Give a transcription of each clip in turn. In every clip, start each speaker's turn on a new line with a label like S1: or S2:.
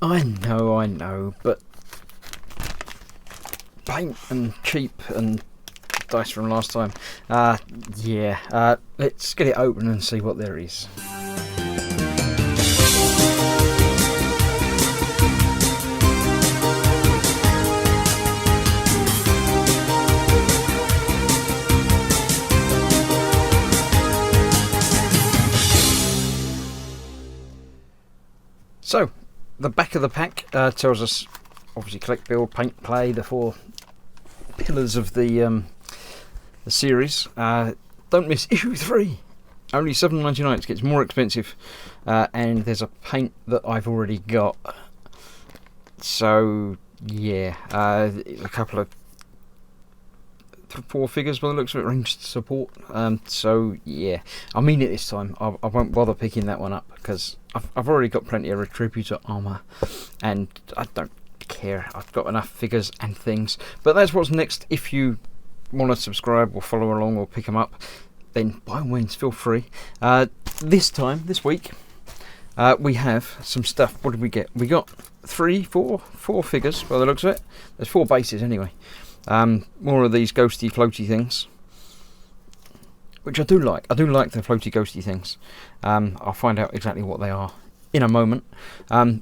S1: I know, but paint and cheap and dice from last time. Yeah, let's get it open and see what there is. So, the back of the pack tells us, obviously, collect, build, paint, play, the 4 pillars of the series. Don't miss issue 3. Only $7.99. It gets more expensive, and there's a paint that I've already got. So yeah, a couple of 4 figures by the looks of it, ranged support. So yeah, I mean it this time. I won't bother picking that one up because I've already got plenty of Retributor armor, and I don't care. I've got enough figures and things. But that's what's next. If you want to subscribe or follow along or pick them up, then by all means feel free. This week, we have some stuff. What did we get? We got 4 figures by the looks of it. There's 4 bases anyway. More of these ghosty floaty things, which I do like. I do like the floaty ghosty things. I'll find out exactly what they are in a moment.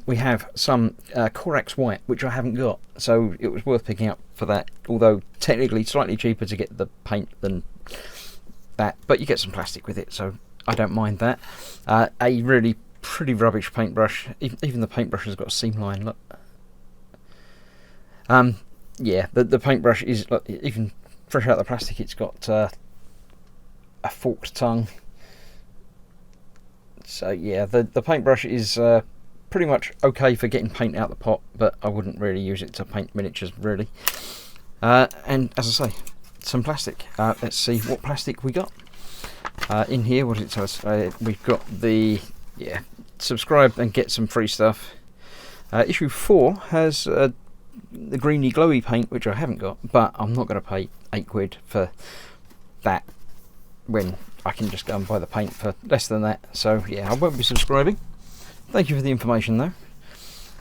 S1: We have some Corax White, which I haven't got, so it was worth picking up for that, although technically slightly cheaper to get the paint than that, but you get some plastic with it, so I don't mind that. A really pretty rubbish paintbrush. Even the paintbrush has got a seam line, look. Yeah, the paintbrush is, look, even fresh out of the plastic, it's got a forked tongue. So yeah, the paintbrush is pretty much okay for getting paint out the pot, but I wouldn't really use it to paint miniatures, really. And as I say, some plastic. Let's see what plastic we got. In here, what does it tell us? We've got the, yeah, subscribe and get some free stuff. Issue 4 has the greeny glowy paint, which I haven't got, but I'm not going to pay £8 for that when I can just go and buy the paint for less than that. So yeah, I won't be subscribing. Thank you for the information though.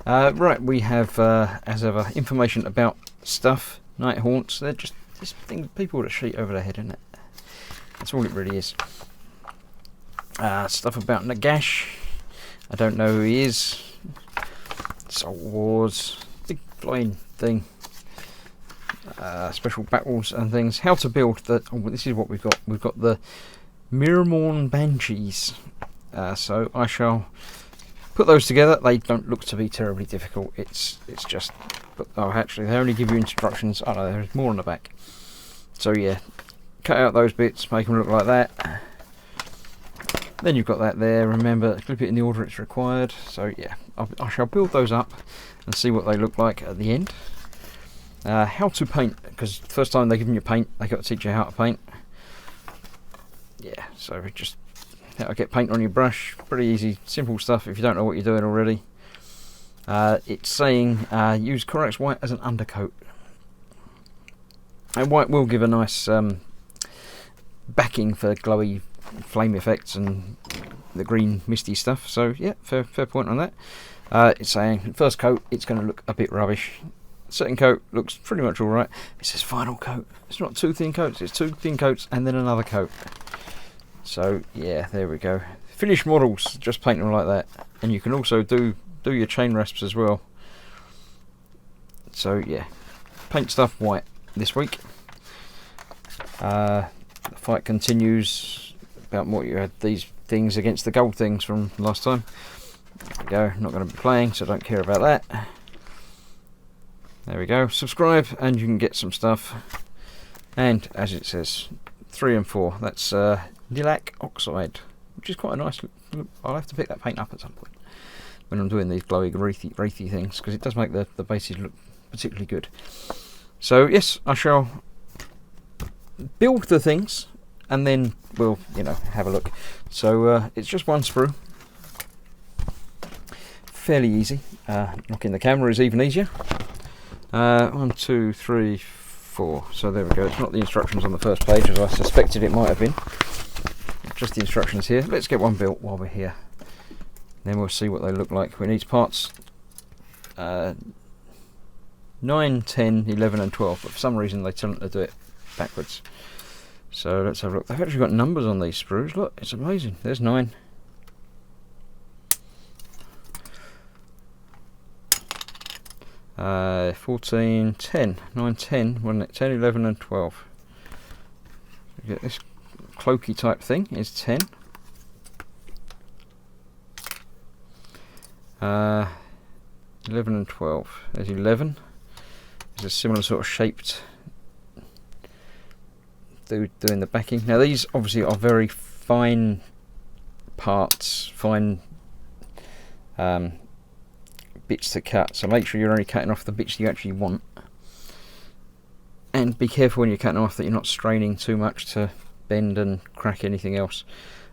S1: Right, we have as ever information about stuff. Night haunts, they're just this thing, people with a sheet over their head, isn't it? That's all it really is. Stuff about Nagash. I don't know who he is. Soul Wars, big flying thing. Special battles and things. How to build the. Oh, this is what we've got. We've got the Miramorn Banshees. So I shall put those together. They don't look to be terribly difficult. It's just. But, oh, actually, they only give you instructions. Oh no, there's more on the back. So yeah, cut out those bits, make them look like that. Then you've got that there. Remember, clip it in the order it's required. So yeah, I shall build those up and see what they look like at the end. How to paint, because the first time they give you paint, they got to teach you how to paint. Yeah, so just how to get paint on your brush. Pretty easy, simple stuff if you don't know what you're doing already. It's saying use Corax White as an undercoat. And white will give a nice backing for glowy flame effects and the green misty stuff. So yeah, fair point on that. It's saying first coat it's going to look a bit rubbish. Second coat looks pretty much alright. It says final coat. It's not 2 thin coats, it's 2 thin coats and then another coat. So yeah, there we go. Finished models, just paint them like that. And you can also do your chain rasps as well. So yeah, paint stuff white this week. The fight continues about what you had these things against the gold things from last time. There we go, not going to be playing, so don't care about that. There we go, subscribe and you can get some stuff. And as it says, 3 and 4, that's lilac oxide, which is quite a nice look. I'll have to pick that paint up at some point when I'm doing these glowy wraithy things, because it does make the bases look particularly good. So yes, I shall build the things and then we'll, you know, have a look. So it's just 1 sprue, fairly easy. Knocking the camera is even easier. 1, 2, 3, 4. So there we go. It's not the instructions on the first page as I suspected it might have been. Just the instructions here. Let's get one built while we're here. Then we'll see what they look like. We need parts 9, 10, 11 and 12, but for some reason they tell them to do it backwards. So let's have a look. They've actually got numbers on these sprues. Look, it's amazing. There's 9. Uh, 14, 10, 9, 10, wasn't it? 10, 11 and 12. You get this cloaky type thing is 10. 11 and 12. There's 11. There's a similar sort of shaped doing the backing. Now these obviously are very fine parts, fine bits to cut, so make sure you're only cutting off the bits you actually want, and be careful when you're cutting off that you're not straining too much to bend and crack anything else.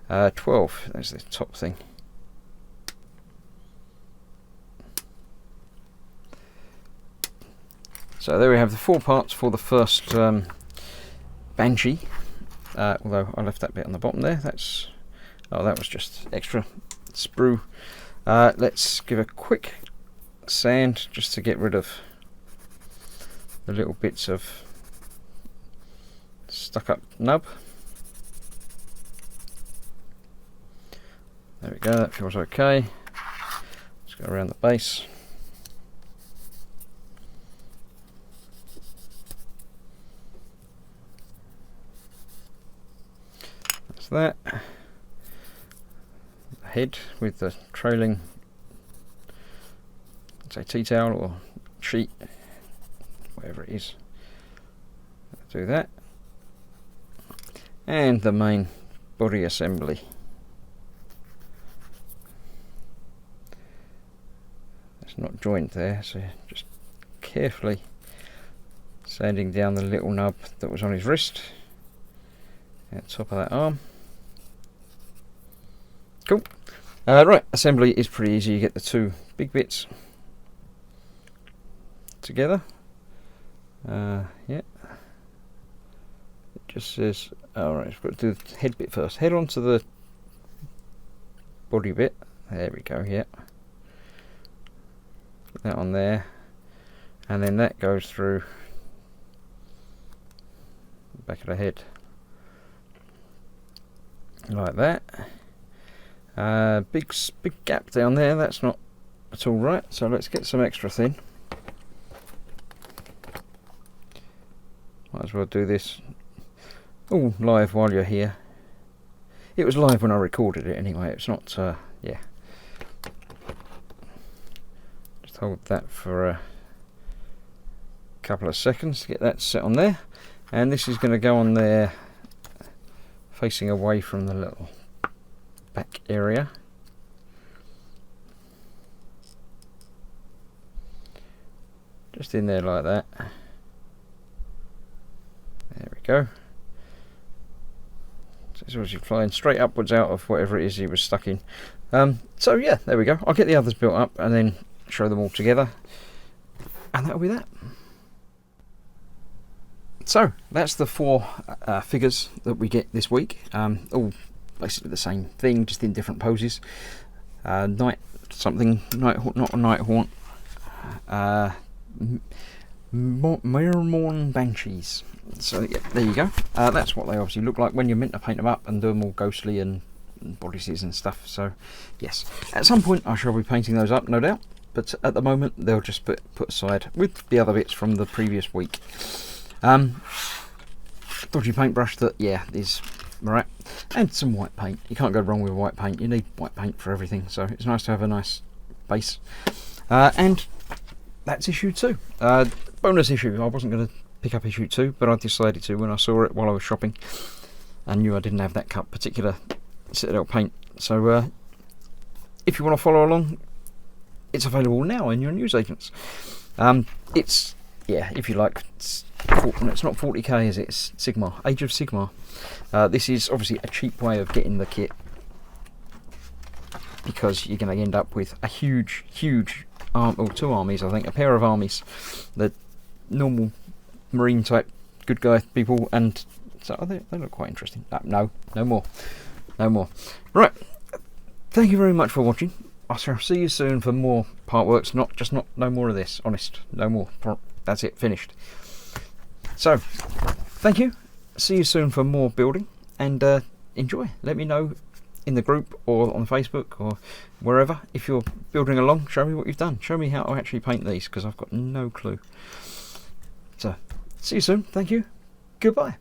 S1: 12, that's the top thing. So there we have the 4 parts for the first Banshee, although I left that bit on the bottom there. That's, oh, that was just extra sprue. Let's give a quick sand just to get rid of the little bits of stuck up nub. There we go, that feels okay. Let's go around the base. That's that. The head with the trailing, say, tea towel or sheet, whatever it is. Do that. And the main body assembly. It's not joined there, so just carefully sanding down the little nub that was on his wrist at the top of that arm. Cool. Right, assembly is pretty easy. You get the 2 big bits together. Yeah. It just says, alright, I've got to do the head bit first. Head onto the body bit. There we go, yeah. Put that on there. And then that goes through the back of the head. Like that. Big gap down there, that's not at all right, so let's get some extra thin. Might as well do this all live while you're here. It was live when I recorded it anyway, it's not, yeah. Just hold that for a couple of seconds to get that set on there. And this is going to go on there facing away from the little back area. Just in there like that. There we go. So it's obviously flying straight upwards out of whatever it is he was stuck in. So yeah, there we go. I'll get the others built up and then show them all together. And that'll be that. So that's the 4 figures that we get this week. All basically the same thing, just in different poses. Night something, not a night haunt. Mirrormorn Banshees. So yeah, there you go. That's what they obviously look like when you're meant to paint them up and do them all ghostly and bodices and stuff. So yes, at some point I shall be painting those up, no doubt. But at the moment they'll just put aside with the other bits from the previous week. Dodgy paintbrush that, yeah, is right, and some white paint. You can't go wrong with white paint. You need white paint for everything, so it's nice to have a nice base. And that's issue 2. Bonus issue. I wasn't going to pick up issue 2, but I decided to when I saw it while I was shopping and knew I didn't have that particular Citadel paint. So if you want to follow along, it's available now in your newsagents. It's, yeah, if you like, it's not 40k, is it? It's Sigmar, Age of Sigmar. This is obviously a cheap way of getting the kit, because you're going to end up with a huge arm, or 2 armies, I think, a pair of armies, the normal marine type good guy people, and so they look quite interesting. No more. Right, thank you very much for watching. I shall see you soon for more part works. No more of this. Honest, no more. That's it. Finished. So, thank you. See you soon for more building, and enjoy. Let me know in the group or on Facebook or wherever if you're building along. Show me what you've done. Show me how to actually paint these, because I've got no clue. So, see you soon. Thank you. Goodbye.